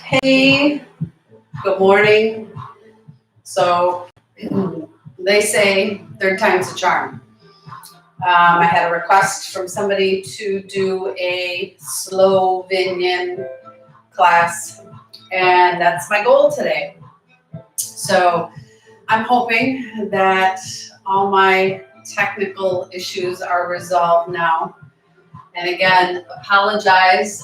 Hey, good morning. So they say third time's a charm. I had a request from somebody to do a Slovenian class, and that's my goal today. So I'm hoping that all my technical issues are resolved now. And again, apologize.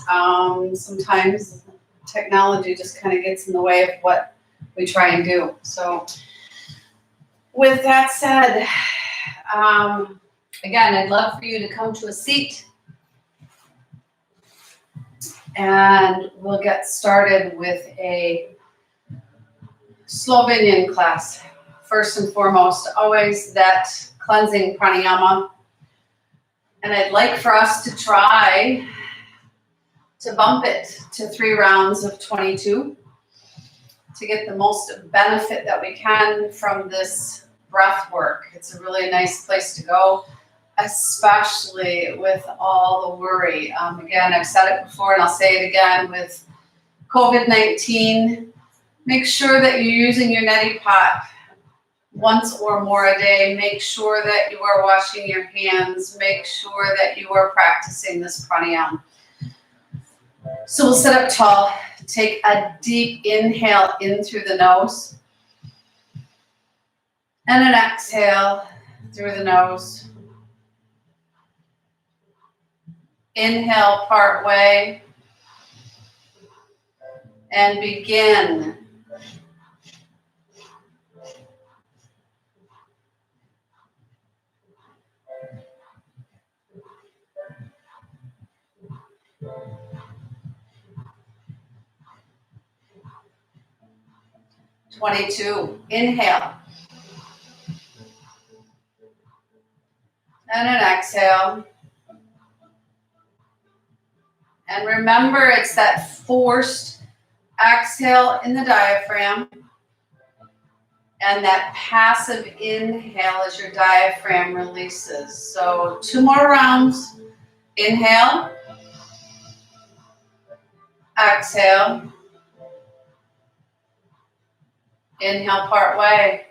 Sometimes technology just kind of gets in the way of what we try and do. So with that said, again, I'd love for you to come to a seat and we'll get started with a Slovenian class. First and foremost, always that cleansing pranayama. And I'd like for us to try to bump it to 3 rounds of 22 to get the most benefit that we can from this breath work. It's a really nice place to go, especially with all the worry. Again, I've said it before and I'll say it again with COVID-19, make sure that you're using your neti pot once or more a day. Make sure that you are washing your hands. Make sure that you are practicing this pranayama. So we'll sit up tall. Take a deep inhale in through the nose. And an exhale through the nose. Inhale part way. And begin. Twenty-two. Inhale. And an exhale. And remember, it's that forced exhale in the diaphragm and that passive inhale as your diaphragm releases. So 2 more rounds. Inhale. Exhale. Inhale part way.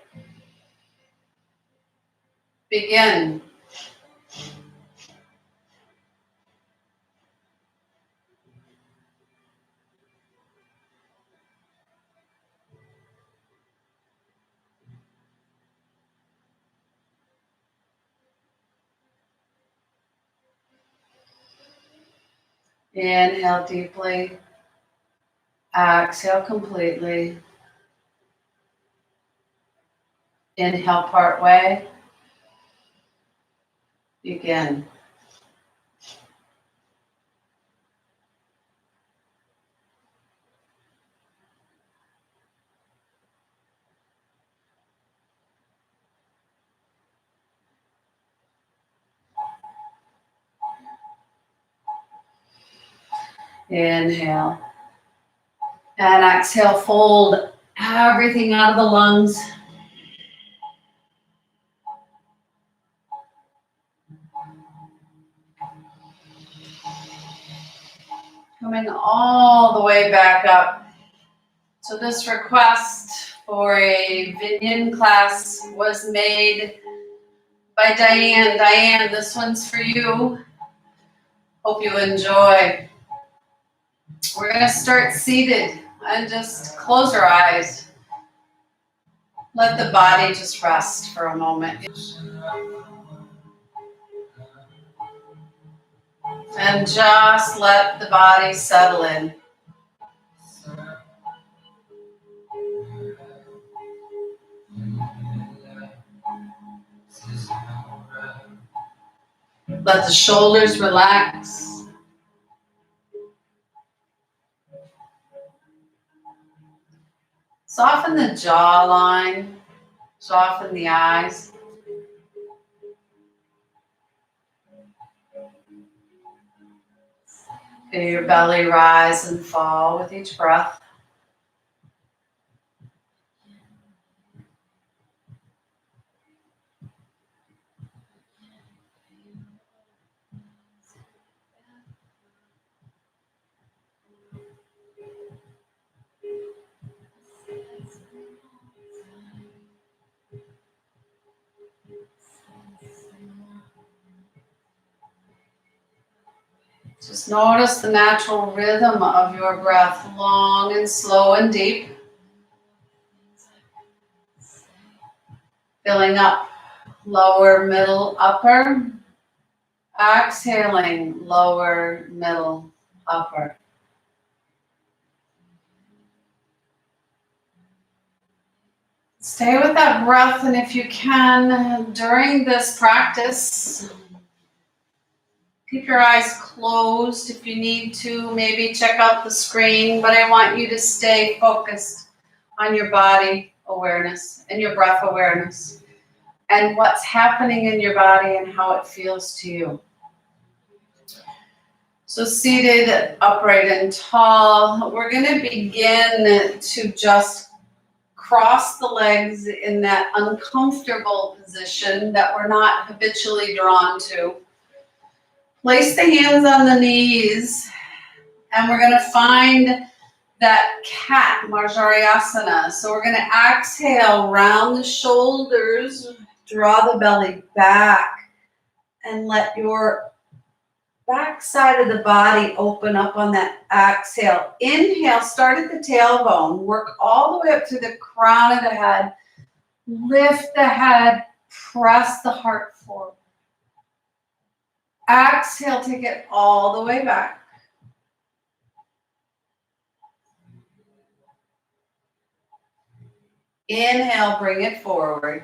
Begin. Inhale deeply. Exhale completely. Inhale part way. Begin. Inhale. And exhale, fold everything out of the lungs. Coming all the way back up. So this request for a Vinyan class was made by Diane. Diane, this one's for you. Hope you enjoy. We're going to start seated and just close your eyes. Let the body just rest for a moment. And just let the body settle in. Let the shoulders relax. Soften the jawline. Soften the eyes. Feel your belly rise and fall with each breath. Just notice the natural rhythm of your breath, long and slow and deep. Filling up lower, middle, upper. Exhaling, lower, middle, upper. Stay with that breath, and if you can, during this practice, keep your eyes closed. If you need to, maybe check out the screen, but I want you to stay focused on your body awareness and your breath awareness and what's happening in your body and how it feels to you. So seated, upright, and tall, we're going to begin to just cross the legs in that uncomfortable position that we're not habitually drawn to. Place the hands on the knees, and we're going to find that cat, Marjariyasana. So we're going to exhale, round the shoulders, draw the belly back, and let your back side of the body open up on that exhale. Inhale, start at the tailbone, work all the way up to the crown of the head, lift the head, press the heart forward. Exhale, take it all the way back. Inhale, bring it forward.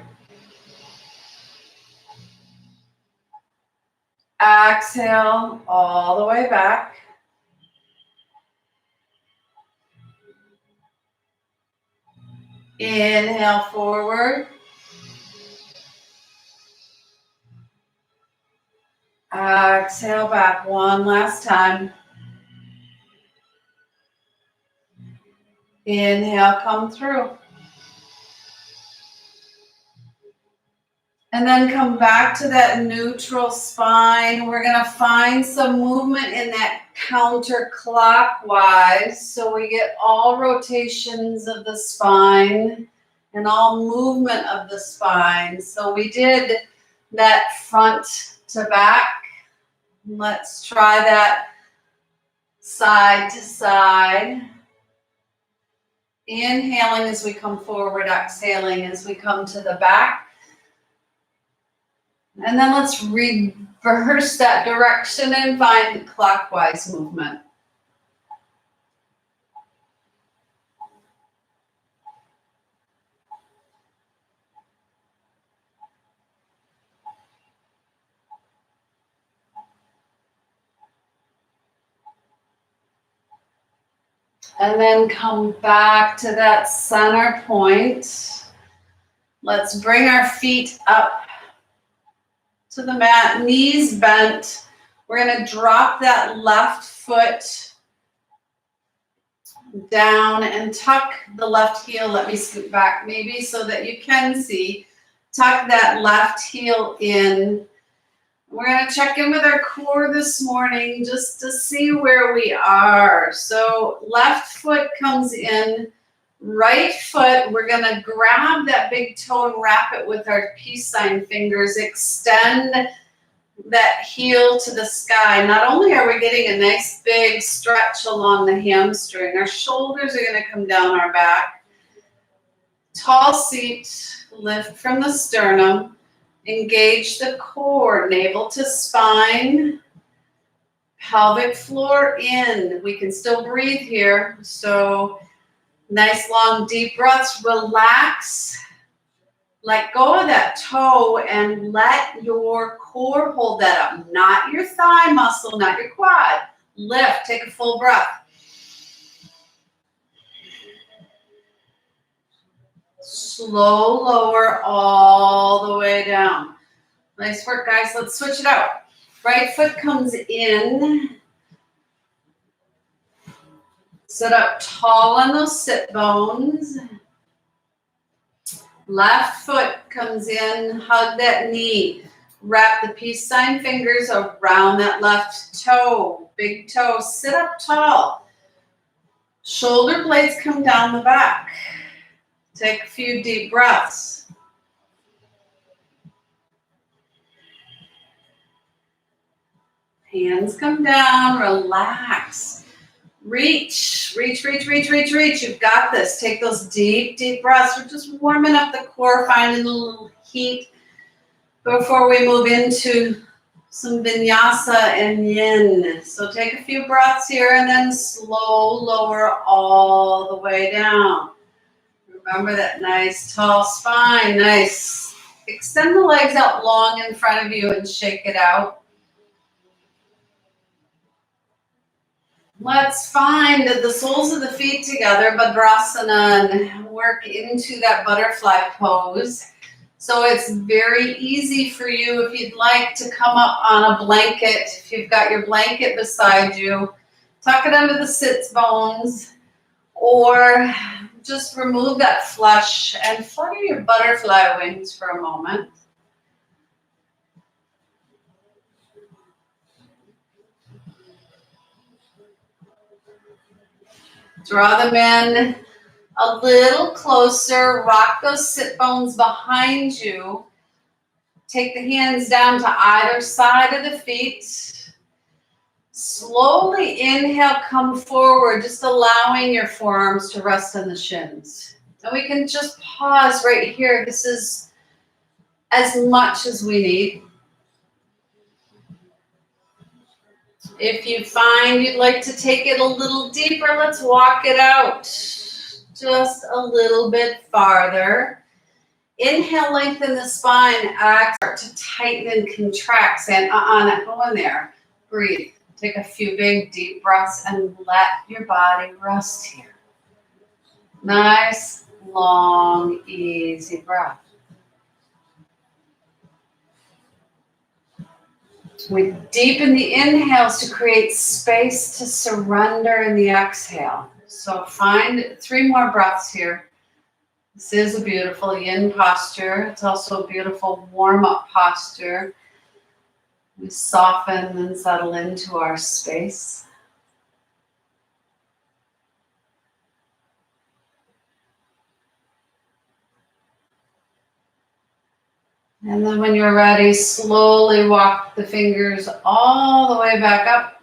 Exhale, all the way back. Inhale, forward. Exhale, back one last time. Inhale, come through. And then come back to that neutral spine. We're going to find some movement in that counterclockwise. So we get all rotations of the spine and all movement of the spine. So we did that front to back. Let's try that side to side. Inhaling as we come forward, exhaling as we come to the back. And then let's reverse that direction and find clockwise movement. And then come back to that center point. Let's bring our feet up to the mat, knees bent. We're going to drop that left foot down and tuck the left heel. Let me scoot back maybe so that you can see. Tuck that left heel in. We're going to check in with our core this morning just to see where we are. So left foot comes in, right foot, we're going to grab that big toe and wrap it with our peace sign fingers. Extend that heel to the sky. Not only are we getting a nice big stretch along the hamstring, our shoulders are going to come down our back. Tall seat, lift from the sternum. Engage the core, navel to spine, pelvic floor in. We can still breathe here. So nice long deep breaths. Relax. Let go of that toe and let your core hold that up. Not your thigh muscle, not your quad. Lift. Take a full breath. Slow lower all the way down. Nice work, guys. Let's switch it out. Right foot comes in. Sit up tall on those sit bones. Left foot comes in. Hug that knee. Wrap the peace sign fingers around that left toe. Big toe. Sit up tall. Shoulder blades come down the back. Take a few deep breaths. Hands come down, relax. Reach, reach, reach, reach, reach, reach. You've got this. Take those deep, deep breaths. We're just warming up the core, finding a little heat before we move into some vinyasa and yin. So take a few breaths here and then slow lower all the way down. Remember that nice tall spine. Nice. Extend the legs out long in front of you and shake it out. Let's find the soles of the feet together, Bhadrasana, and work into that butterfly pose. So it's very easy for you if you'd like to come up on a blanket. If you've got your blanket beside you, tuck it under the sits bones, or just remove that flush and flutter your butterfly wings for a moment. Draw them in a little closer. Rock those sit bones behind you. Take the hands down to either side of the feet. Slowly inhale, come forward, just allowing your forearms to rest on the shins. And we can just pause right here. This is as much as we need. If you find you'd like to take it a little deeper, let's walk it out just a little bit farther. Inhale, lengthen the spine. Exhale, to tighten and contract. Saying, not going there. Breathe. Take a few big, deep breaths and let your body rest here. Nice, long, easy breath. We deepen the inhales to create space to surrender in the exhale. So find 3 more breaths here. This is a beautiful yin posture. It's also a beautiful warm-up posture. We soften and settle into our space. And then when you're ready, slowly walk the fingers all the way back up.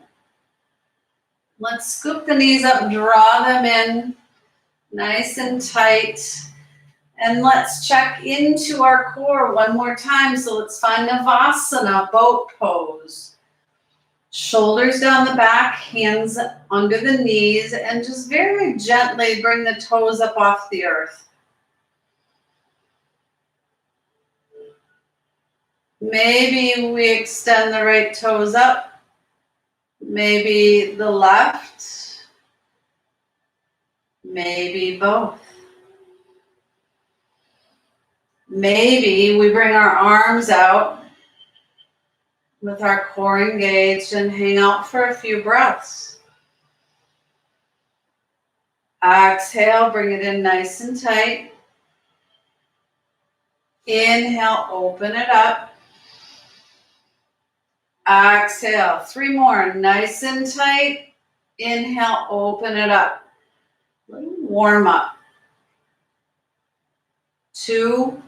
Let's scoop the knees up, draw them in nice and tight. And let's check into our core one more time. So let's find Navasana, boat pose. Shoulders down the back, hands under the knees, and just very gently bring the toes up off the earth. Maybe we extend the right toes up, maybe the left, maybe both. Maybe we bring our arms out with our core engaged and hang out for a few breaths. Exhale, bring it in nice and tight. Inhale, open it up. Exhale, 3 more, nice and tight. Inhale, open it up. Little warm up. 2.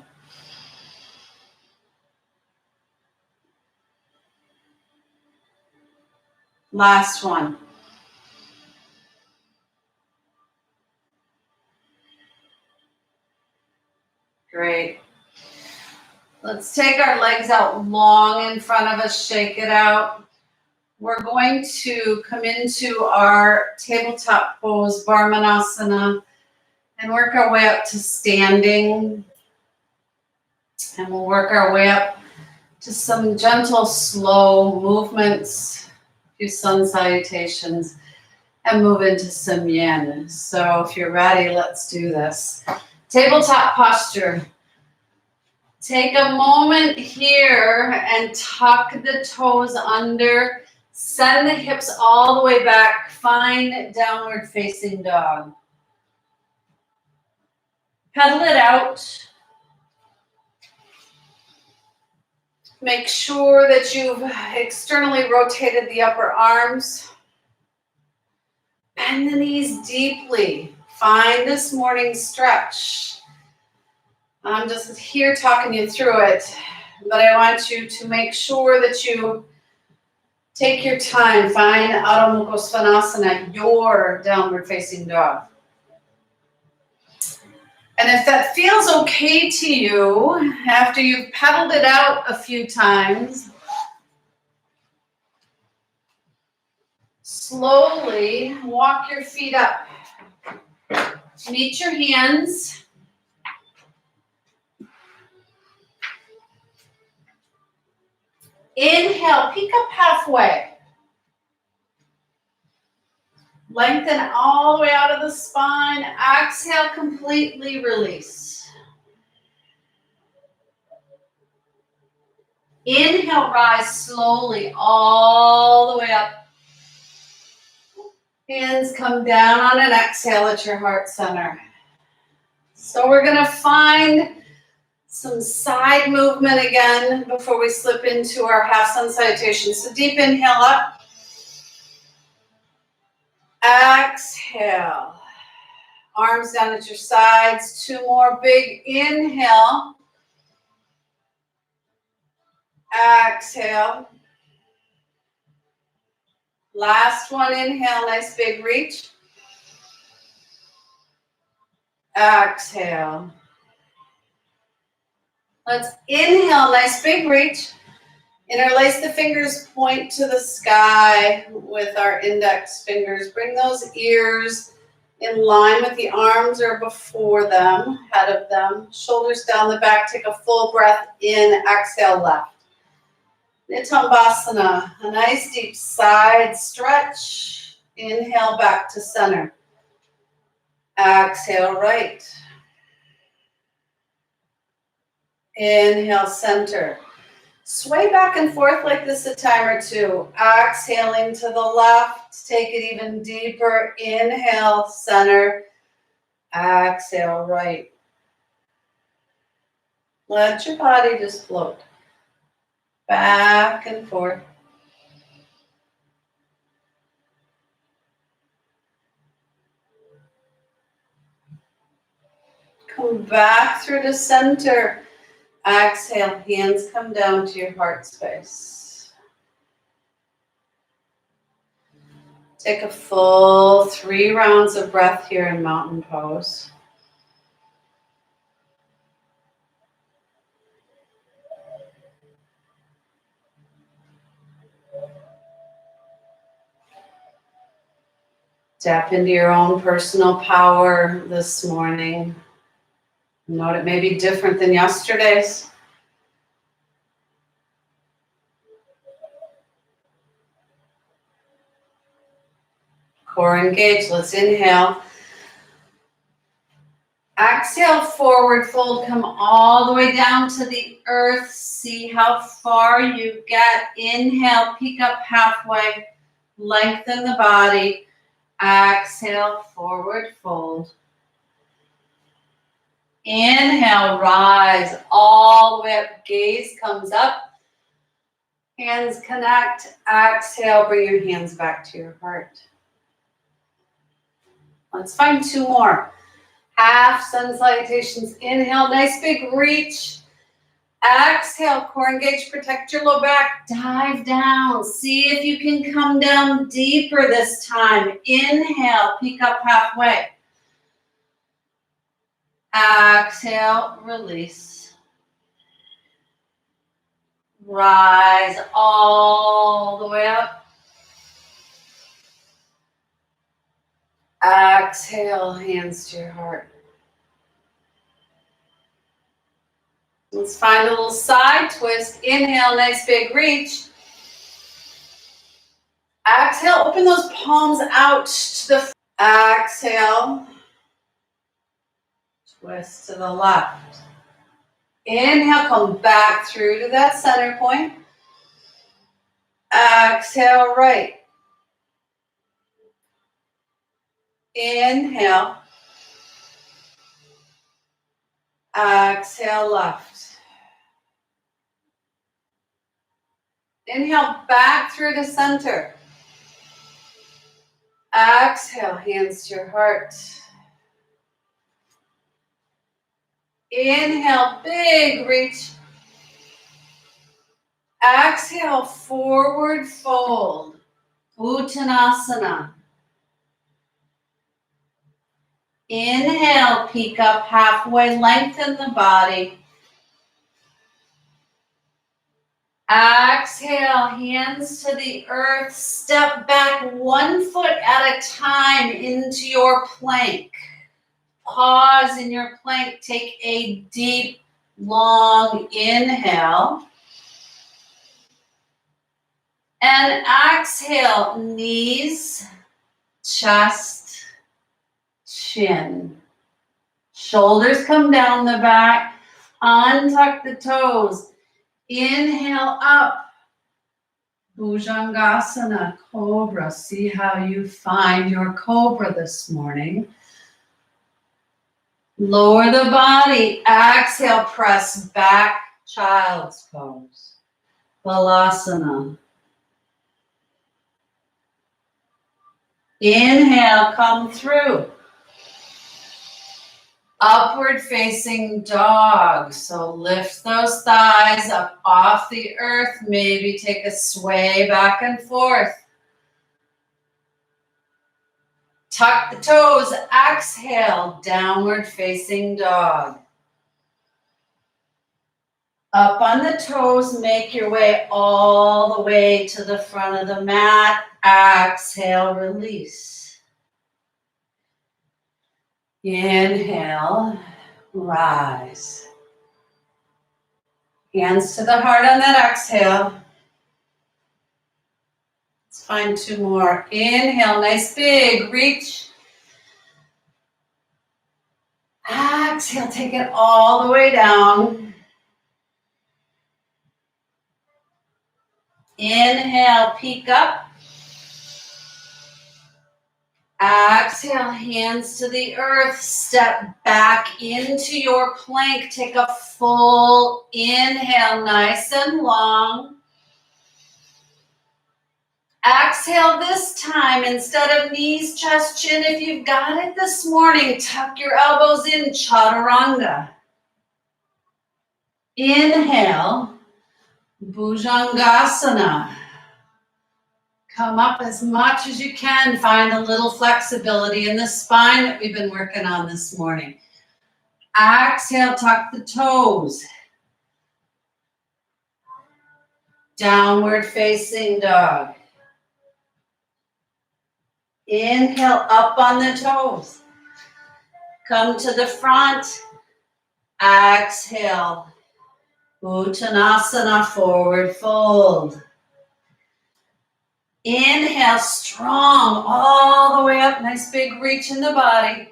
Last one. Great. Let's take our legs out long in front of us, shake it out. We're going to come into our tabletop pose, Varmanasana, and work our way up to standing. And we'll work our way up to some gentle, slow movements, a few sun salutations, and move into some yin. So if you're ready, let's do this. Tabletop posture. Take a moment here and tuck the toes under. Send the hips all the way back. Find downward facing dog. Pedal it out. Make sure that you've externally rotated the upper arms. Bend the knees deeply. Find this morning stretch. I'm just here talking you through it, but I want you to make sure that you Take your time. Find Adho Mukha Svanasana, your downward facing dog. And if that feels okay to you, after you've pedaled it out a few times, slowly walk your feet up. Meet your hands. Inhale, peek up halfway. Lengthen all the way out of the spine. Exhale, completely release. Inhale, rise slowly all the way up. Hands come down on an exhale at your heart center. So we're going to find some side movement again before we slip into our half sun salutation. So deep inhale up. Exhale. Arms down at your sides. 2 more. Big inhale. Exhale. Last one. Inhale. Nice big reach. Exhale. Let's inhale. Nice big reach. Interlace the fingers. Point to the sky with our index fingers. Bring those ears in line with the arms or before them, head of them. Shoulders down the back. Take a full breath in. Exhale left. Nitambasana. A nice deep side stretch. Inhale back to center. Exhale right. Inhale center. Sway back and forth like this a time or two. Exhaling to the left. Take it even deeper. Inhale, center. Exhale, right. Let your body just float. Back and forth. Come back through the center. Exhale, hands come down to your heart space. Take a full 3 rounds of breath here in mountain pose. Tap into your own personal power this morning. Note it may be different than yesterday's. Core engaged. Let's inhale. Exhale, forward fold. Come all the way down to the earth. See how far you get. Inhale, peek up halfway. Lengthen the body. Exhale, forward fold. Inhale, rise all the way up. Gaze comes up. Hands connect. Exhale, bring your hands back to your heart. Let's find 2 more. Half sun salutations. Inhale, nice big reach. Exhale, core engage, protect your low back. Dive down. See if you can come down deeper this time. Inhale, peek up halfway. Exhale, release. Rise all the way up. Exhale, hands to your heart. Let's find a little side twist. Inhale, nice big reach. Exhale, open those palms out to the exhale. Twist to the left. Inhale, come back through to that center point. Exhale, right. Inhale. Exhale, left. Inhale, back through to center. Exhale, hands to your heart. Inhale, big reach. Exhale, forward fold. Uttanasana. Inhale, peek up halfway, lengthen the body. Exhale, hands to the earth. Step back 1 foot at a time into your plank. Pause in your plank. Take a deep, long inhale. And exhale, knees, chest, chin. Shoulders come down the back. Untuck the toes. Inhale up. Bhujangasana, cobra. See how you find your cobra this morning. Lower the body. Exhale, press back, child's pose. Balasana. Inhale, come through. Upward facing dog. So lift those thighs up off the earth. Maybe take a sway back and forth. Tuck the toes. Exhale, downward facing dog. Up on the toes, make your way all the way to the front of the mat. Exhale, release. Inhale, rise. Hands to the heart on that exhale. Let's find 2 more. Inhale, nice big reach. Exhale, take it all the way down. Inhale, peek up. Exhale, hands to the earth. Step back into your plank. Take a full inhale, nice and long. Exhale this time, instead of knees, chest, chin, if you've got it this morning, tuck your elbows in, chaturanga. Inhale, bhujangasana. Come up as much as you can. Find a little flexibility in the spine that we've been working on this morning. Exhale, tuck the toes. Downward facing dog. Inhale, up on the toes. Come to the front. Exhale. Uttanasana, forward fold. Inhale, strong, all the way up. Nice big reach in the body.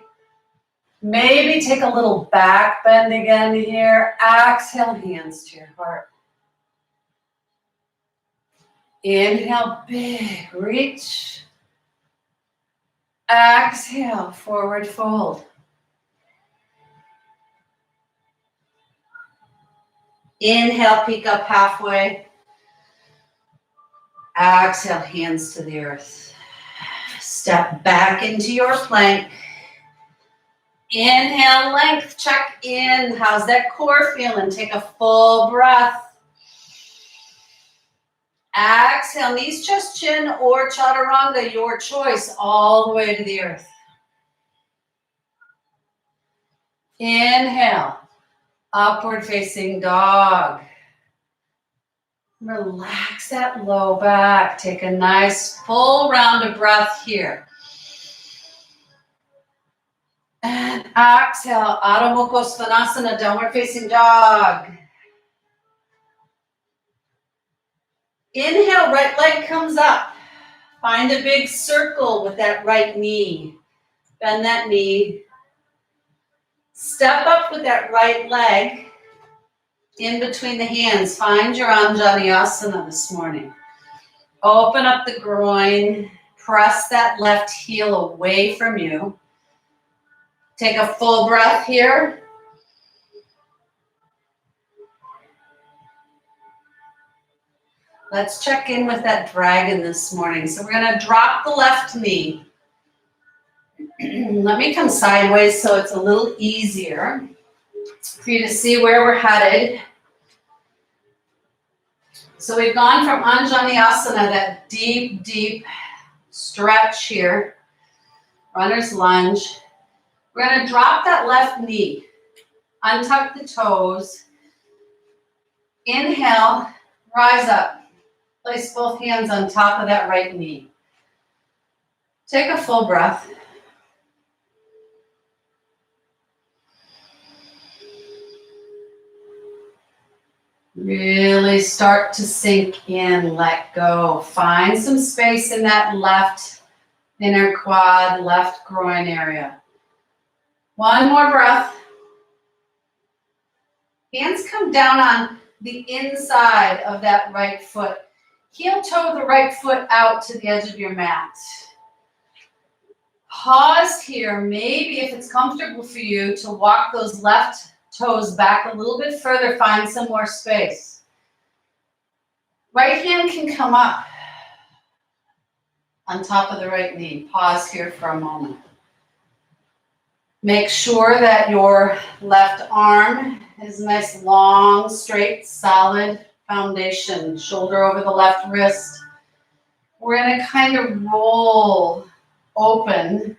Maybe take a little back bend again here. Exhale, hands to your heart. Inhale, big reach. Exhale, forward fold. Inhale, peek up halfway. Exhale, hands to the earth. Step back into your plank. Inhale, length, check in. How's that core feeling? Take a full breath. Exhale, knees, chest, chin, or chaturanga, your choice, all the way to the earth. Inhale, upward facing dog. Relax that low back. Take a nice full round of breath here. And exhale, Adho Mukha Svanasana, downward facing dog. Inhale, right leg comes up. Find a big circle with that right knee. Bend that knee. Step up with that right leg. In between the hands, find your Anjaneyasana this morning. Open up the groin, press that left heel away from you. Take a full breath here. Let's check in with that dragon this morning. So we're going to drop the left knee. Let me come sideways so it's a little easier for you to see where we're headed. So we've gone from Anjaneyasana, that deep, deep stretch here, runner's lunge. We're going to drop that left knee, untuck the toes, inhale, rise up, place both hands on top of that right knee. Take a full breath. Really start to sink in, let go. Find some space in that left inner quad, left groin area. One more breath. Hands come down on the inside of that right foot. Heel toe the right foot out to the edge of your mat. Pause here. Maybe if it's comfortable for you to walk those left toes back a little bit further, find some more space. Right hand can come up on top of the right knee. Pause here for a moment. Make sure that your left arm is a nice, long, straight, solid foundation. Shoulder over the left wrist. We're going to kind of roll open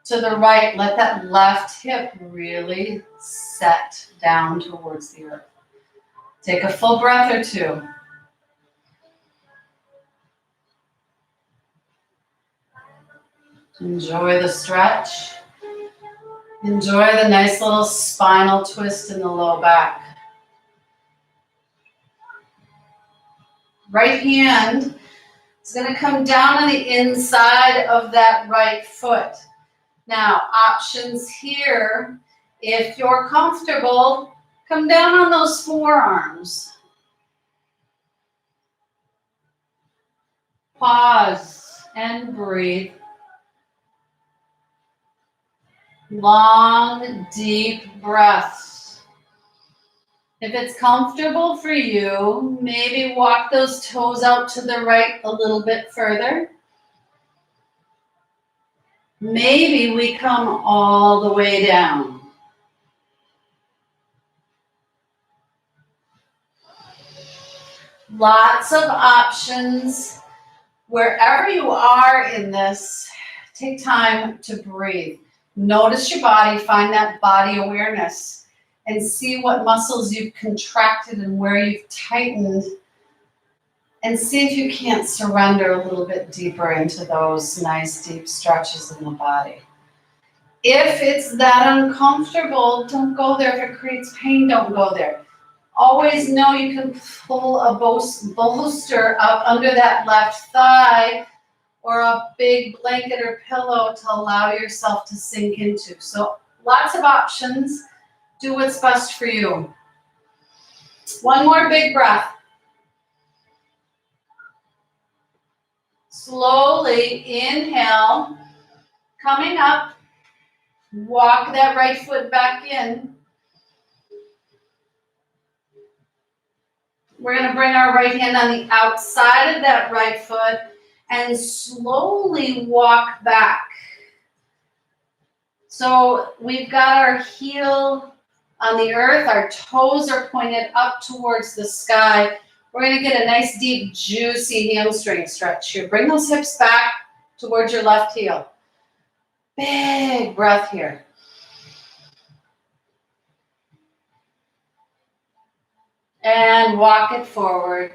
to the right. Let that left hip really set down towards the earth. Take a full breath or two. Enjoy the stretch. Enjoy the nice little spinal twist in the low back. Right hand is going to come down on the inside of that right foot. Now, options here. If you're comfortable, come down on those forearms. Pause and breathe. Long, deep breaths. If it's comfortable for you, maybe walk those toes out to the right a little bit further. Maybe we come all the way down. Lots of options. Wherever you are in this, take time to breathe. Notice your body, find that body awareness, and see what muscles you've contracted and where you've tightened, and see if you can't surrender a little bit deeper into those nice deep stretches in the body. If it's that uncomfortable, don't go there. If it creates pain, don't go there. Always know you can pull a bolster up under that left thigh or a big blanket or pillow to allow yourself to sink into. So lots of options. Do what's best for you. One more big breath. Slowly inhale, coming up, walk that right foot back in. We're going to bring our right hand on the outside of that right foot and slowly walk back. So we've got our heel on the earth, our toes are pointed up towards the sky. We're going to get a nice, deep, juicy hamstring stretch here. Bring those hips back towards your left heel. Big breath here. And walk it forward.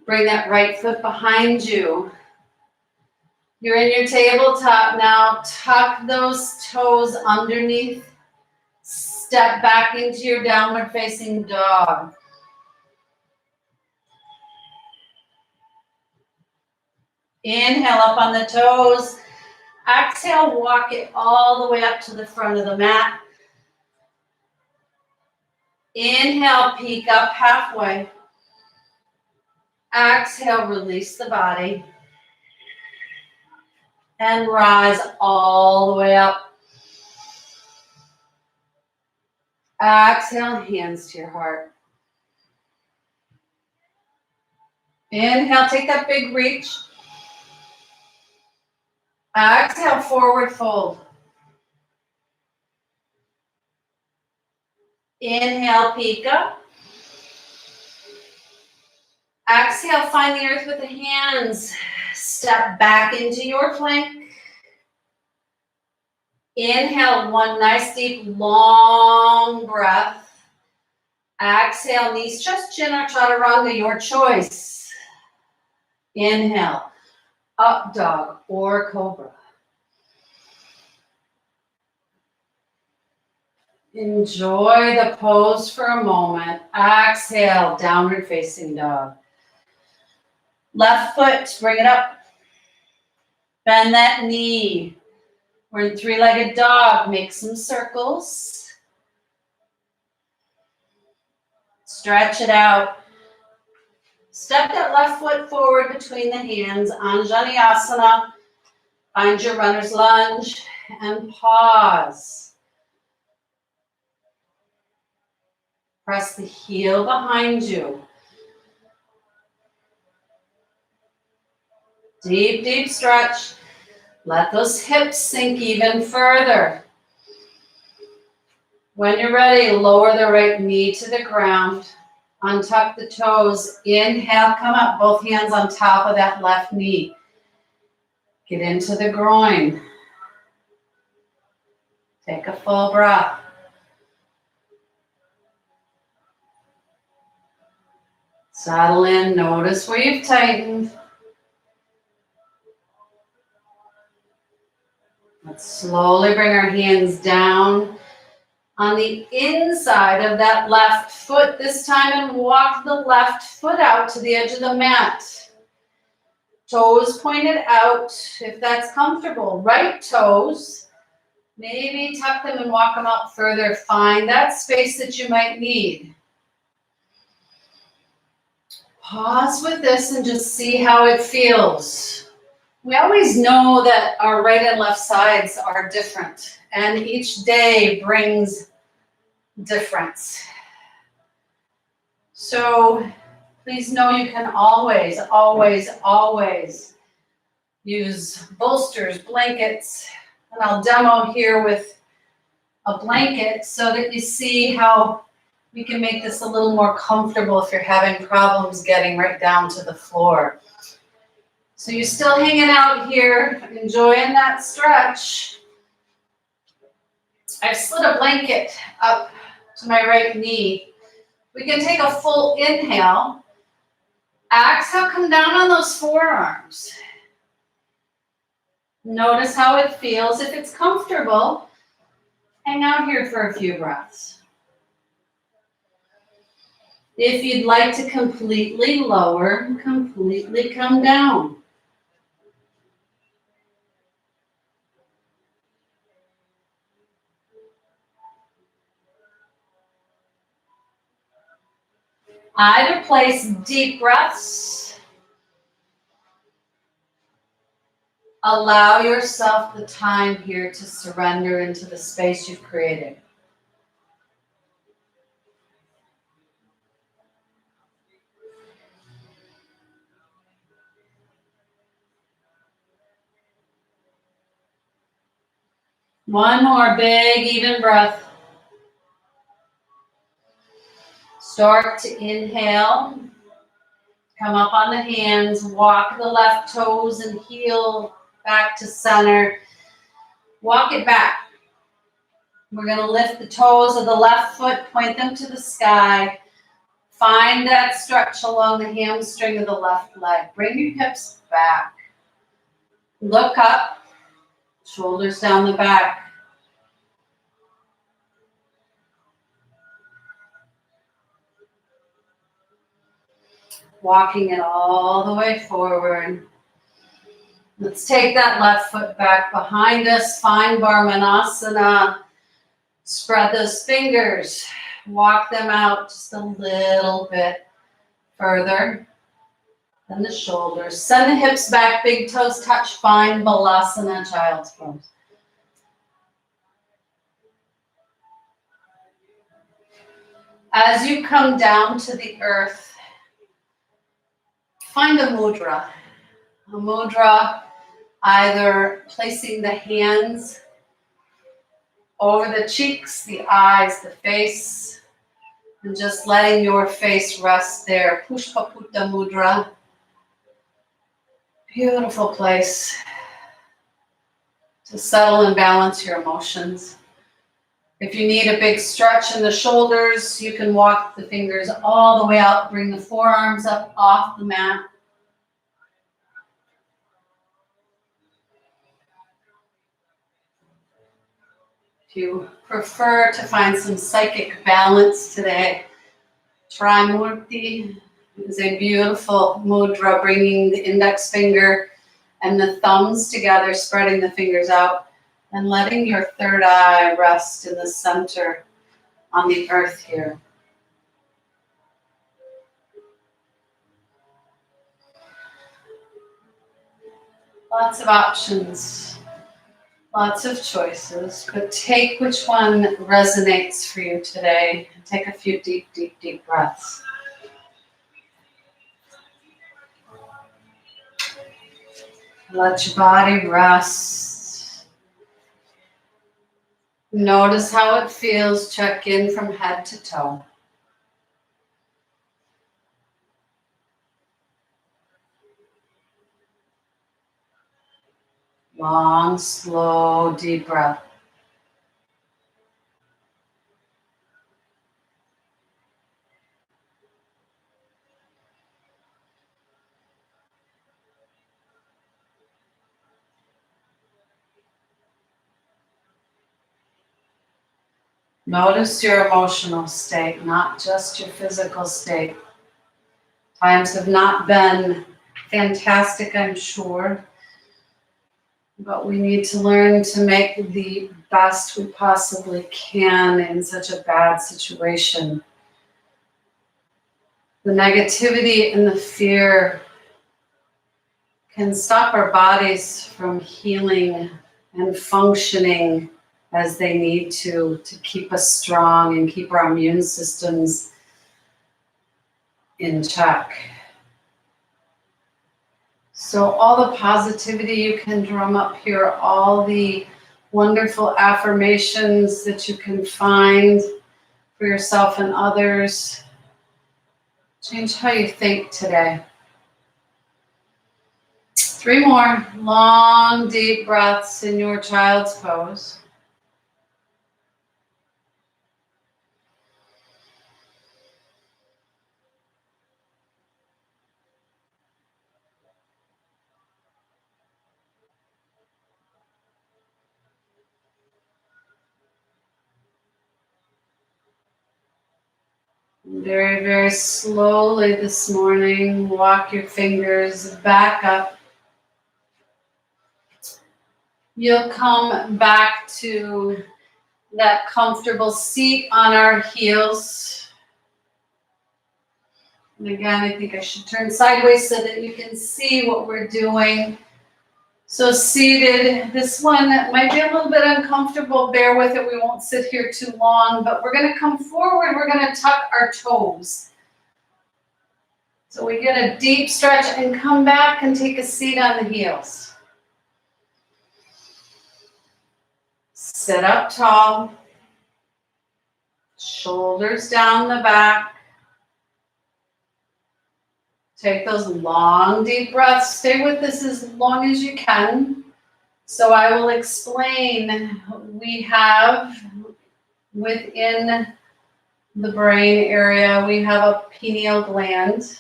Bring that right foot behind you. You're in your tabletop now. Tuck those toes underneath. Step back into your downward facing dog. Inhale up on the toes. Exhale, walk it all the way up to the front of the mat. Inhale, peek up halfway. Exhale, release the body. And rise all the way up. Exhale, hands to your heart. Inhale, take that big reach. Exhale, forward fold. Inhale, peek up. Exhale, find the earth with the hands. Step back into your plank. Inhale, one nice deep long breath. Exhale, knee stretch, chin or chaturanga, your choice. Inhale, up dog or cobra. Enjoy the pose for a moment. Exhale, downward facing dog. Left foot, bring it up. Bend that knee. We're in three-legged dog. Make some circles. Stretch it out. Step that left foot forward between the hands. Anjaneyasana. Find your runner's lunge and pause. Press the heel behind you. Deep, deep stretch. Let those hips sink even further. When you're ready, lower the right knee to the ground. Untuck the toes. Inhale, come up. Both hands on top of that left knee. Get into the groin. Take a full breath. Settle in. Notice where you've tightened. Let's slowly bring our hands down on the inside of that left foot this time and walk the left foot out to the edge of the mat. Toes pointed out if that's comfortable. Right toes, maybe tuck them and walk them out further. Find that space that you might need. Pause with this and just see how it feels. We always know that our right and left sides are different, and each day brings difference. So please know you can always, always, always use bolsters, blankets, and I'll demo here with a blanket so that you see how we can make this a little more comfortable if you're having problems getting right down to the floor. So you're still hanging out here, enjoying that stretch. I've slid a blanket up to my right knee. We can take a full inhale. Exhale, come down on those forearms. Notice how it feels. If it's comfortable, hang out here for a few breaths. If you'd like to completely lower, completely come down. Either place, deep breaths. Allow yourself the time here to surrender into the space you've created. One more big, even breath. Start to inhale. Come up on the hands. Walk the left toes and heel back to center. Walk it back. We're going to lift the toes of the left foot, point them to the sky. Find that stretch along the hamstring of the left leg. Bring your hips back. Look up. Shoulders down the back. Walking it all the way forward. Let's take that left foot back behind us. Find Varmanasana. Spread those fingers. Walk them out just a little bit further than the shoulders. Send the hips back, big toes touch. Find Balasana, child's pose. As you come down to the earth, find a mudra. A mudra, either placing the hands over the cheeks, the eyes, the face, And just letting your face rest there. Pushpaputta Mudra. Beautiful place to settle and balance your emotions. If you need a big stretch in the shoulders, you can walk the fingers all the way out, bring the forearms up off the mat. If you prefer to find some psychic balance today, Trimurti is a beautiful mudra, bringing the index finger and the thumbs together, spreading the fingers out, and letting your third eye rest in the center on the earth here. Lots of options, lots of choices, but take which one resonates for you today. Take a few deep, deep, deep breaths. Let your body rest. Notice how it feels. Check in from head to toe. Long, slow, deep breath. Notice your emotional state, not just your physical state. Times have not been fantastic, I'm sure, but we need to learn to make the best we possibly can in such a bad situation. The negativity and the fear can stop our bodies from healing and functioning as they need to keep us strong and keep our immune systems in check. So all the positivity you can drum up here, all the wonderful affirmations that you can find for yourself and others. Change how you think today. 3 more long, deep breaths in your child's pose. Very, very slowly this morning, walk your fingers back up. You'll come back to that comfortable seat on our heels. And again, I think I should turn sideways so that you can see what we're doing. So seated, this one might be a little bit uncomfortable. Bear with it. We won't sit here too long, but we're going to come forward. We're going to tuck our toes. So we get a deep stretch and come back and take a seat on the heels. Sit up tall. Shoulders down the back. Take those long, deep breaths. Stay with this as long as you can. So I will explain. We have within the brain area, we have a pineal gland.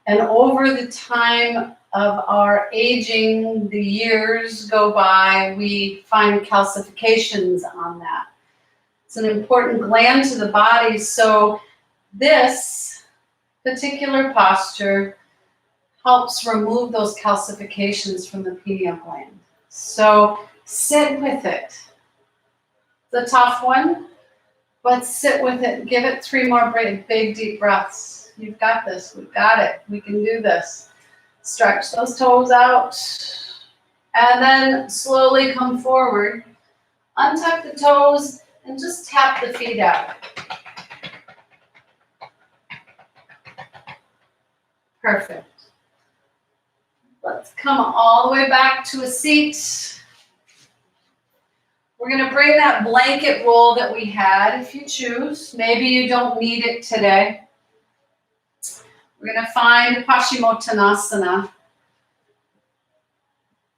And over the time of our aging, the years go by, we find calcifications on that. It's an important gland to the body. So this particular posture helps remove those calcifications from the pineal gland. So sit with it. It's a tough one, but sit with it. Give it 3 more big, deep breaths. You've got this. We've got it. We can do this. Stretch those toes out. And then slowly come forward. Untuck the toes and just tap the feet out. Perfect. Let's come all the way back to a seat. We're going to bring that blanket roll that we had if you choose. Maybe you don't need it today. We're going to find Paschimottanasana.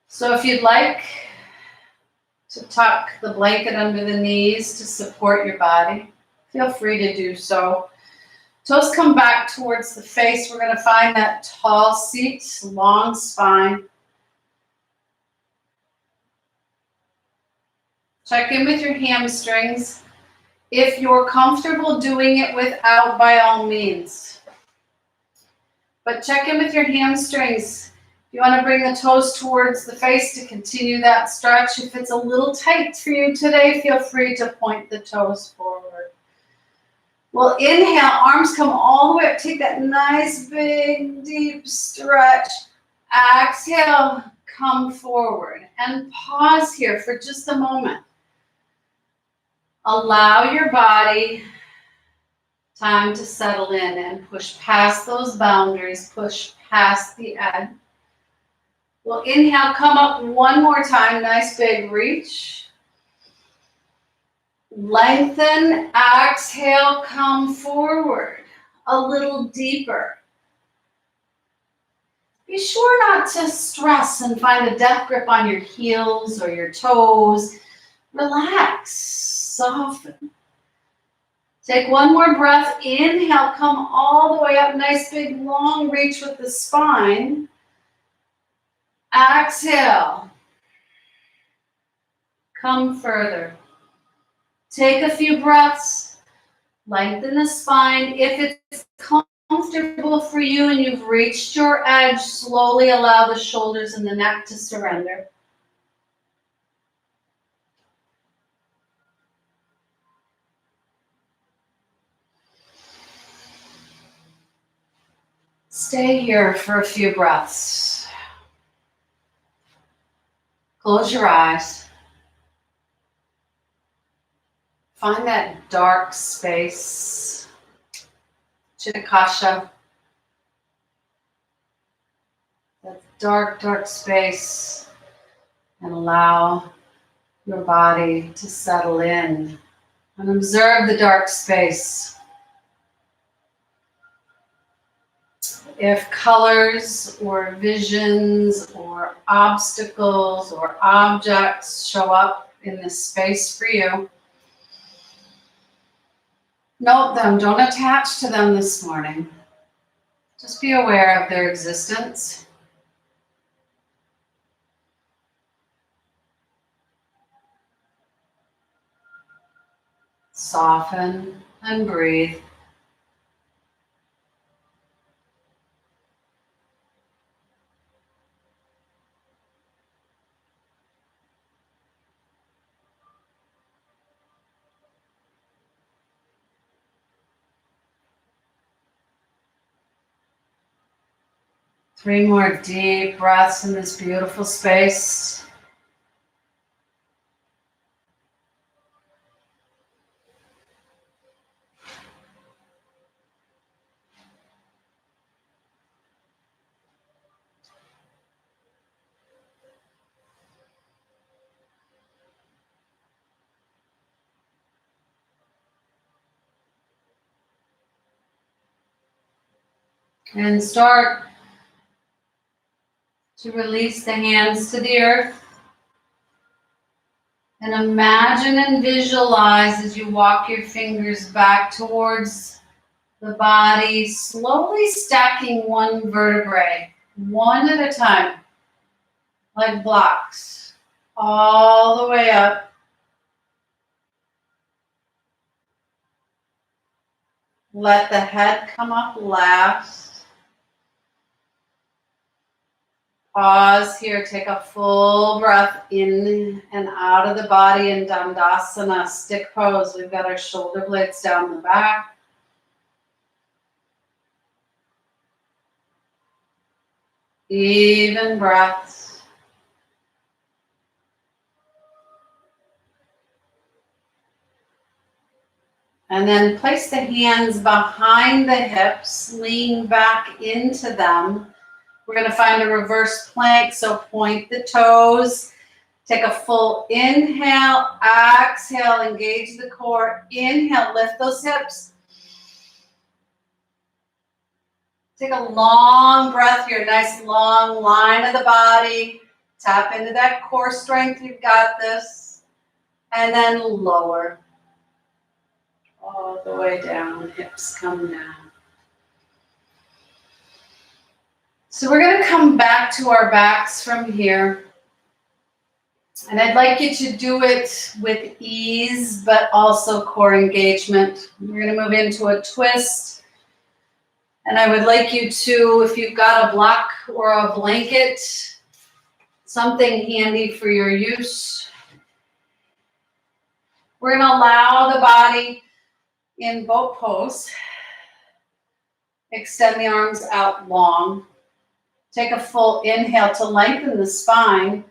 So if you'd like to tuck the blanket under the knees to support your body, feel free to do so. Toes come back towards the face. We're going to find that tall seat, long spine. Check in with your hamstrings. If you're comfortable doing it without, by all means. But check in with your hamstrings. If you want to bring the toes towards the face to continue that stretch. If it's a little tight for you today, feel free to point the toes forward. We'll inhale, arms come all the way up. Take that nice, big, deep stretch. Exhale, come forward. And pause here for just a moment. Allow your body time to settle in and push past those boundaries, push past the edge. We'll inhale, come up one more time, nice big reach. Lengthen, exhale, come forward, a little deeper. Be sure not to stress and find a death grip on your heels or your toes. Relax, soften. Take one more breath, inhale, come all the way up, nice big long reach with the spine. Exhale, come further. Take a few breaths, lengthen the spine. If it's comfortable for you and you've reached your edge, slowly allow the shoulders and the neck to surrender. Stay here for a few breaths. Close your eyes. Find that dark space, Chitakasha, that dark, dark space, and allow your body to settle in and observe the dark space. If colors or visions or obstacles or objects show up in this space for you, note them, don't attach to them this morning. Just be aware of their existence. Soften and breathe. Three more deep breaths in this beautiful space. And start to release the hands to the earth. And imagine and visualize as you walk your fingers back towards the body, slowly stacking one vertebrae, one at a time, like blocks, all the way up. Let the head come up last. Pause here, take a full breath in and out of the body in Dandasana, stick pose. We've got our shoulder blades down the back. Even breaths. And then place the hands behind the hips, lean back into them. We're going to find a reverse plank, so point the toes, Take a full inhale, exhale, engage the core. Inhale, lift those hips. Take a long breath here, nice long line of the body. Tap into that core strength, you've got this. And then lower. All the way down, hips come down. So we're going to come back to our backs from here. And I'd like you to do it with ease, but also core engagement. We're going to move into a twist. And I would like you to, if you've got a block or a blanket, something handy for your use. We're going to allow the body in boat pose. Extend the arms out long. Take a full inhale to lengthen the spine.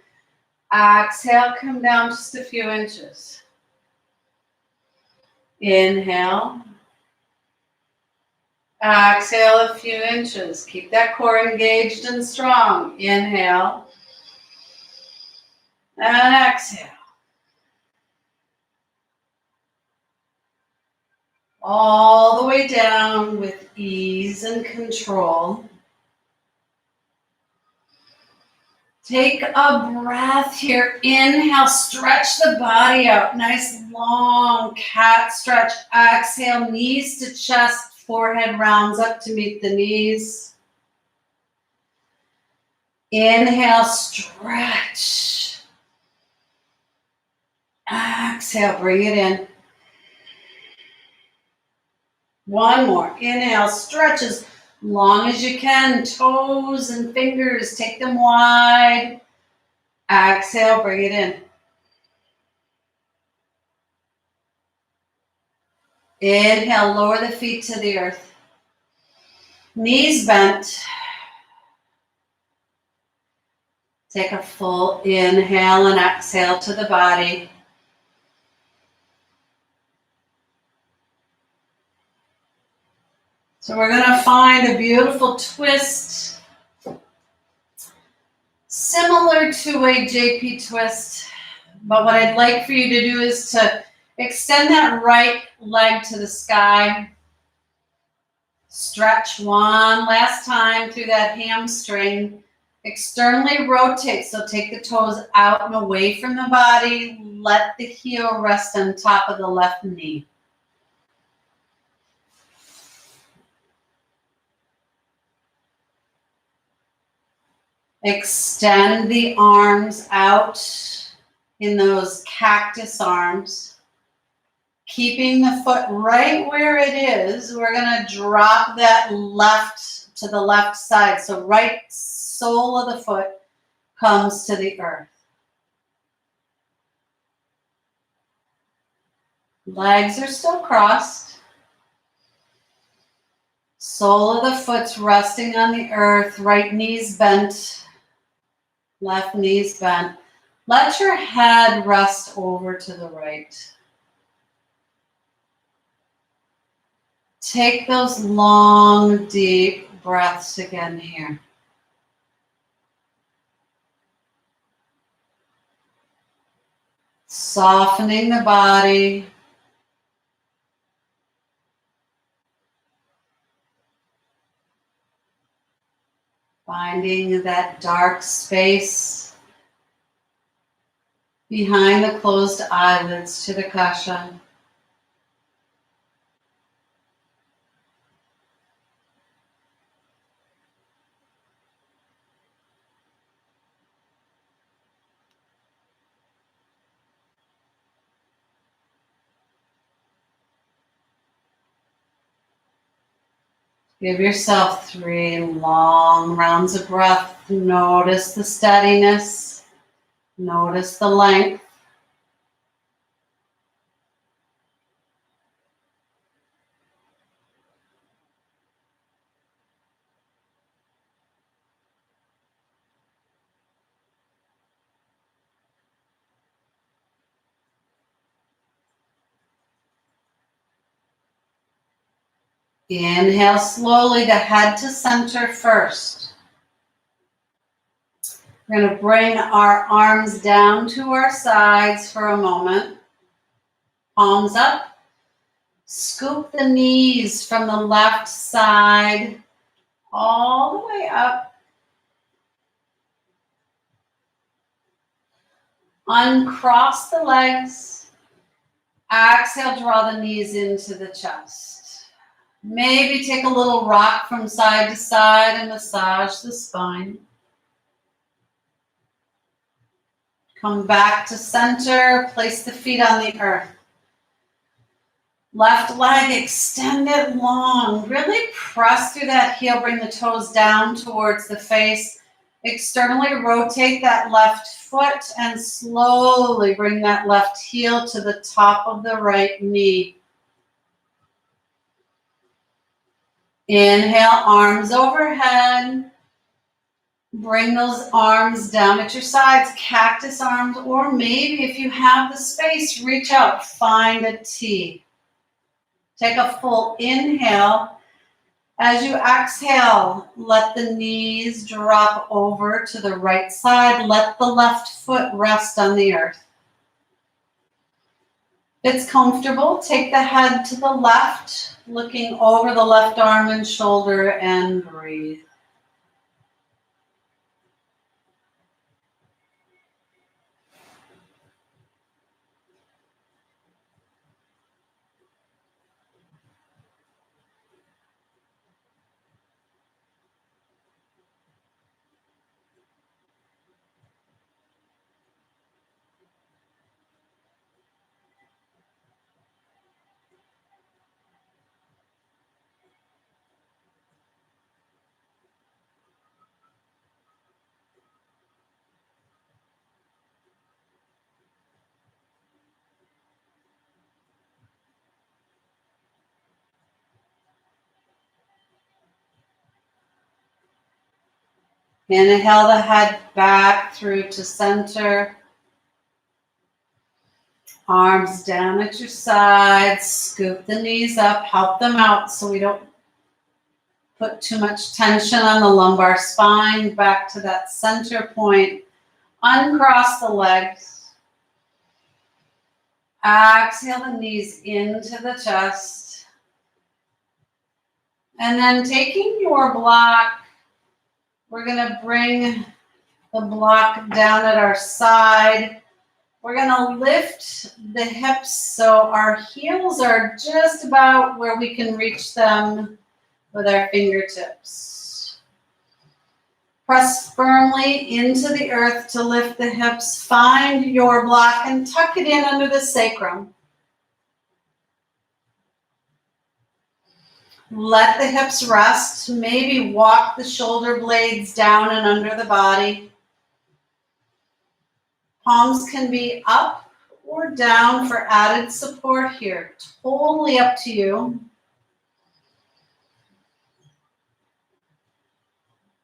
Exhale, come down just a few inches. Inhale. Exhale a few inches. Keep that core engaged and strong. Inhale. And exhale. All the way down with ease and control. Take a breath here. Inhale, stretch the body out. Nice long cat stretch. Exhale, knees to chest, forehead rounds up to meet the knees. Inhale, stretch. Exhale, bring it in. One more. Inhale, stretch as long as you can. Toes and fingers, take them wide. Exhale, bring it in. Inhale, lower the feet to the earth. Knees bent. Take a full inhale and exhale to the body. So we're going to find a beautiful twist, similar to a JP twist. But what I'd like for you to do is to extend that right leg to the sky. Stretch one last time through that hamstring. Externally rotate, so take the toes out and away from the body. Let the heel rest on top of the left knee. Extend the arms out in those cactus arms. Keeping the foot right where it is, we're going to drop that left to the left side. So right sole of the foot comes to the earth. Legs are still crossed. Sole of the foot's resting on the earth. Right knee's bent. Left knee's bent. Let your head rest over to the right. Take those long, deep breaths again here. Softening the body. Finding that dark space behind the closed eyelids to the kasha. Give yourself 3 long rounds of breath. Notice the steadiness. Notice the length. Inhale slowly to head to center first. We're going to bring our arms down to our sides for a moment. Palms up. Scoop the knees from the left side all the way up. Uncross the legs. Exhale, draw the knees into the chest. Maybe take a little rock from side to side and massage the spine. Come back to center, place the feet on the earth. Left leg, extend it long. Really press through that heel, bring the toes down towards the face. Externally rotate that left foot and slowly bring that left heel to the top of the right knee. Inhale, arms overhead. Bring those arms down at your sides, cactus arms, or maybe if you have the space, reach out, find a T. Take a full inhale. As you exhale, let the knees drop over to the right side. Let the left foot rest on the earth. If it's comfortable, take the head to the left, looking over the left arm and shoulder, and breathe. Inhale the head back through to center. Arms down at your sides. Scoop the knees up. Help them out so we don't put too much tension on the lumbar spine. Back to that center point. Uncross the legs. Exhale the knees into the chest. And then taking your block, we're going to bring the block down at our side. We're going to lift the hips so our heels are just about where we can reach them with our fingertips. Press firmly into the earth to lift the hips. Find your block and tuck it in under the sacrum. Let the hips rest. Maybe walk the shoulder blades down and under the body. Palms can be up or down for added support here. Totally up to you.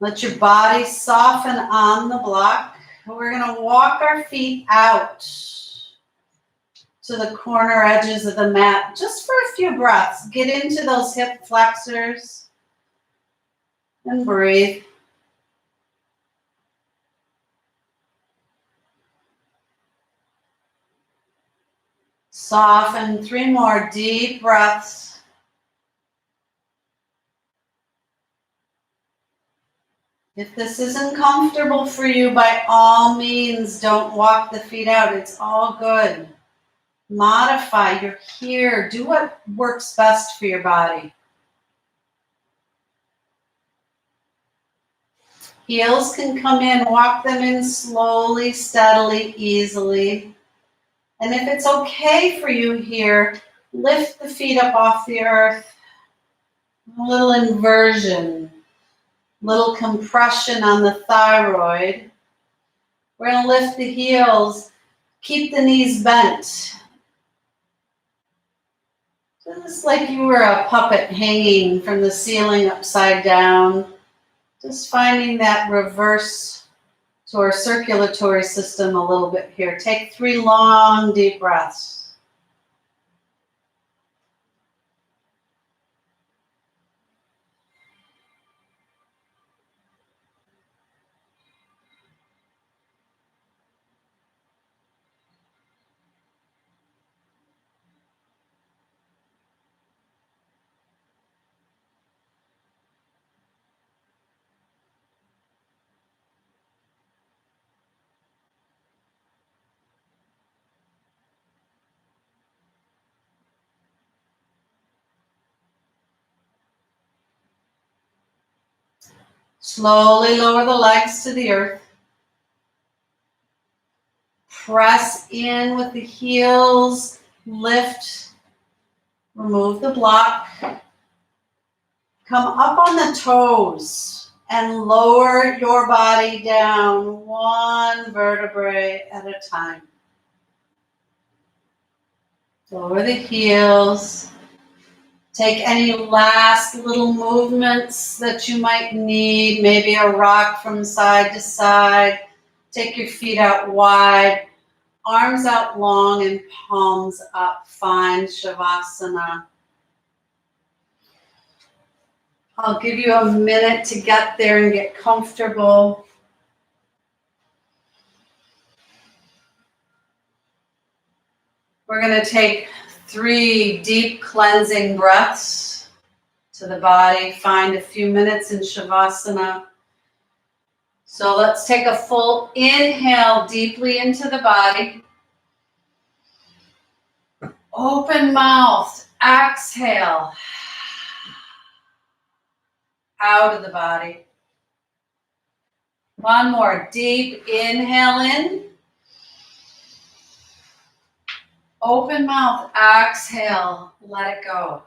Let your body soften on the block. We're going to walk our feet out to the corner edges of the mat just for a few breaths. Get into those hip flexors and breathe. Soften. 3 more deep breaths. If this isn't comfortable for you, by all means, don't walk the feet out. It's all good. Modify. You're here. Do what works best for your body. Heels can come in. Walk them in slowly, steadily, easily. And if it's okay for you here, lift the feet up off the earth. A little inversion. Little compression on the thyroid. We're going to lift the heels. Keep the knees bent. Just like you were a puppet hanging from the ceiling upside down. Just finding that reverse to our circulatory system a little bit here. Take 3 long, deep breaths. Slowly lower the legs to the earth. Press in with the heels. Lift. Remove the block. Come up on the toes and lower your body down one vertebrae at a time. Lower the heels. Take any last little movements that you might need, maybe a rock from side to side. Take your feet out wide, arms out long and palms up. Find Shavasana. I'll give you a minute to get there and get comfortable. We're going to take 3 deep cleansing breaths to the body. Find a few minutes in Shavasana. So let's take a full inhale deeply into the body. Open mouth. Exhale. Out of the body. One more. Deep inhale in. Open mouth. Exhale. Let it go.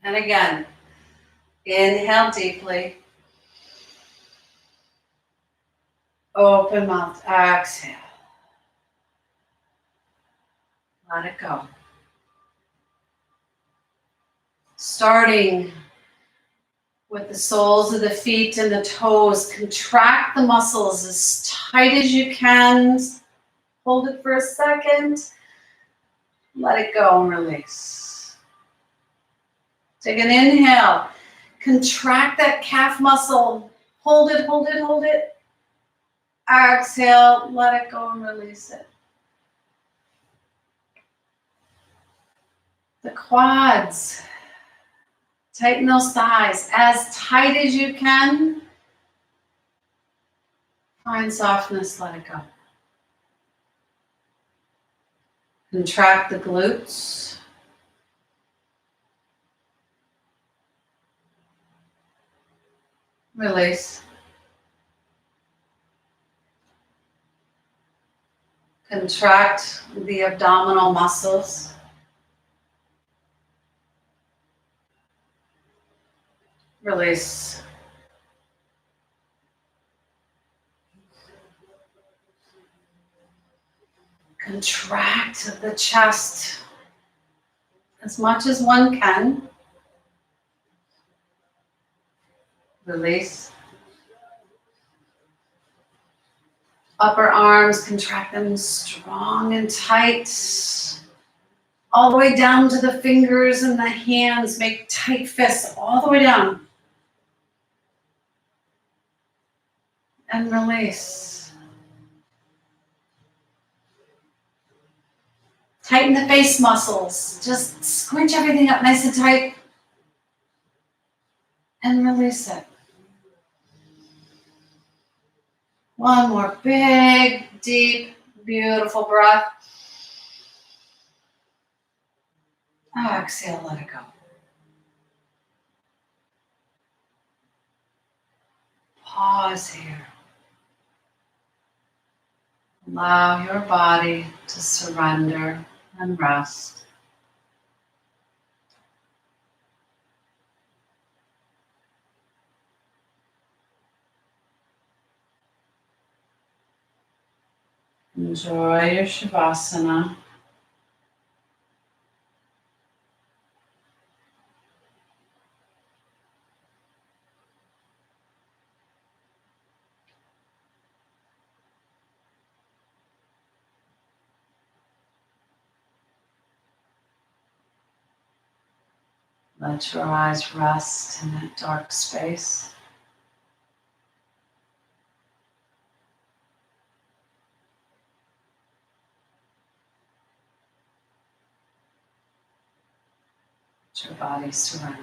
And again. Inhale deeply. Open mouth. Exhale. Let it go. Starting with the soles of the feet and the toes. Contract the muscles as tight as you can. Hold it for a second. Let it go and release. Take an inhale. Contract that calf muscle. Hold it, hold it, hold it. Exhale. Let it go and release it. The quads. Tighten those thighs as tight as you can. Find softness, let it go. Contract the glutes. Release. Contract the abdominal muscles. Release. Contract the chest as much as one can. Release. Upper arms, contract them strong and tight. All the way down to the fingers and the hands. Make tight fists all the way down. And release. Tighten the face muscles. Just squinch everything up nice and tight. And release it. One more big, deep, beautiful breath. Exhale, let it go. Pause here. Allow your body to surrender and rest. Enjoy your Shavasana. Let your eyes rest in that dark space. Let your body surrender.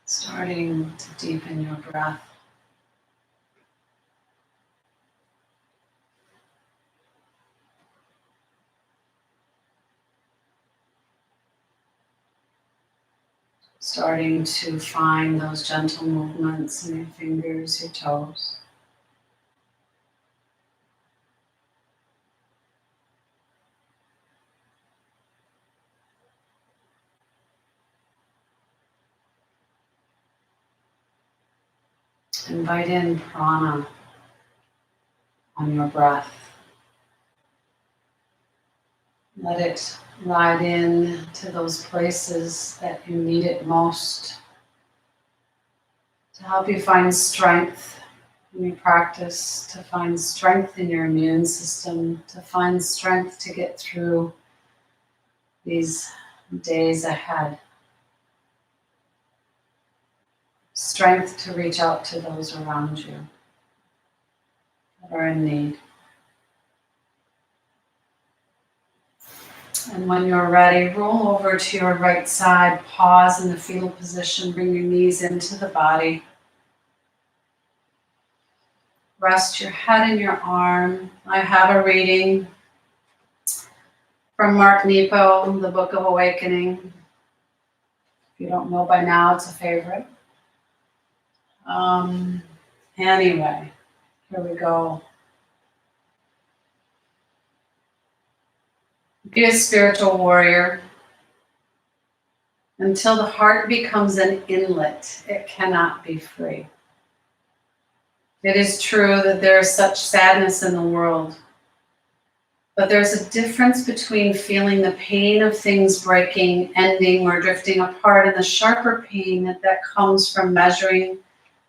Starting to deepen your breath. Starting to find those gentle movements in your fingers, your toes. Invite in prana on your breath. Let it ride in to those places that you need it most to help you find strength in your practice, to find strength in your immune system, to find strength to get through these days ahead. Strength to reach out to those around you that are in need. And when you're ready, roll over to your right side, pause in the fetal position, bring your knees into the body. Rest your head in your arm. I have a reading from Mark Nepo, the Book of Awakening. If you don't know by now, it's a favorite. Anyway, here we go. Be a spiritual warrior. Until the heart becomes an inlet, it cannot be free. It is true that there is such sadness in the world, but there's a difference between feeling the pain of things breaking, ending, or drifting apart, and the sharper pain that comes from measuring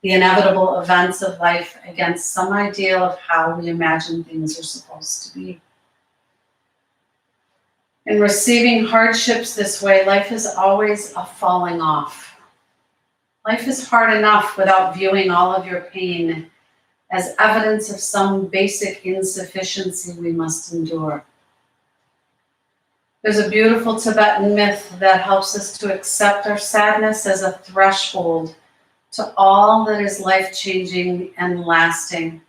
the inevitable events of life against some ideal of how we imagine things are supposed to be. In receiving hardships this way, life is always a falling off. Life is hard enough without viewing all of your pain as evidence of some basic insufficiency we must endure. There's a beautiful Tibetan myth that helps us to accept our sadness as a threshold to all that is life-changing and lasting.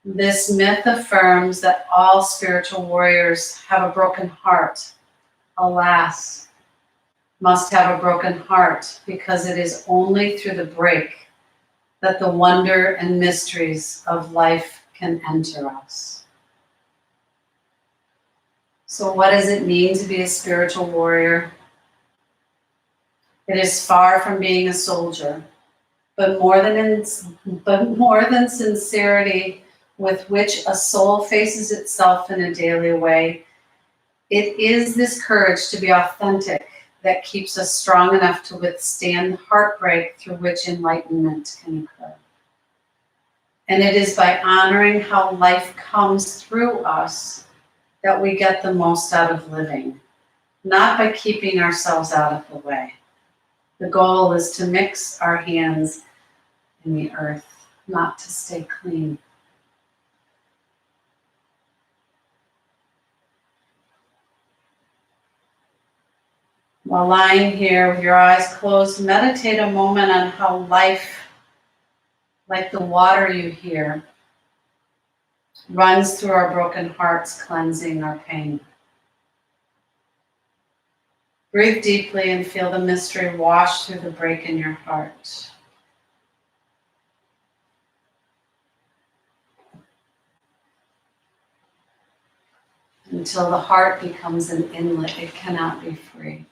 This myth affirms that all spiritual warriors have a broken heart. Alas, must have a broken heart, because it is only through the break that the wonder and mysteries of life can enter us. So what does it mean to be a spiritual warrior? It is far from being a soldier, but more than sincerity with which a soul faces itself in a daily way. It is this courage to be authentic that keeps us strong enough to withstand the heartbreak through which enlightenment can occur. And it is by honoring how life comes through us that we get the most out of living, not by keeping ourselves out of the way. The goal is to mix our hands in the earth, not to stay clean. While lying here with your eyes closed, meditate a moment on how life, like the water you hear, runs through our broken hearts, cleansing our pain. Breathe deeply and feel the mystery wash through the break in your heart. Until the heart becomes an inlet, it cannot be free.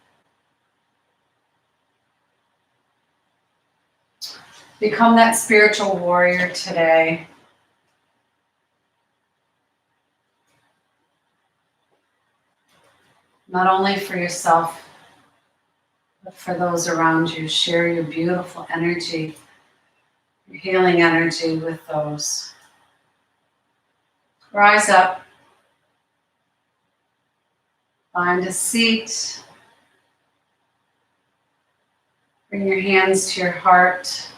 Become that spiritual warrior today. Not only for yourself, but for those around you. Share your beautiful energy, your healing energy with those. Rise up. Find a seat. Bring your hands to your heart.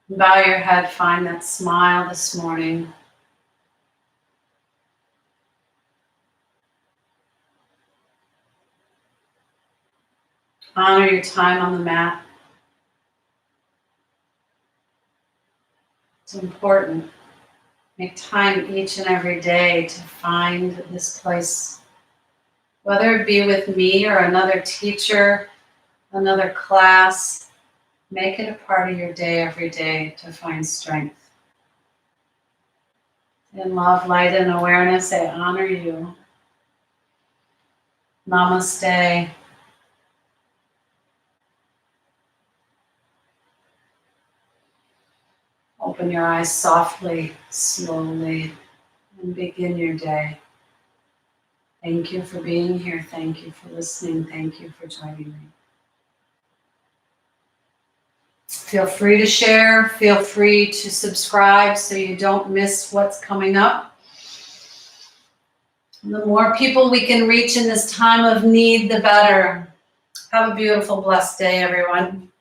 Bow your head, find that smile this morning. Honor your time on the mat. It's important. Make time each and every day to find this place, whether it be with me or another teacher, another class. Make it a part of your day every day to find strength. In love, light, and awareness, I honor you. Namaste. Open your eyes softly, slowly, and begin your day. Thank you for being here. Thank you for listening. Thank you for joining me. Feel free to share. Feel free to subscribe so you don't miss what's coming up. The more people we can reach in this time of need, the better. Have a beautiful, blessed day, everyone.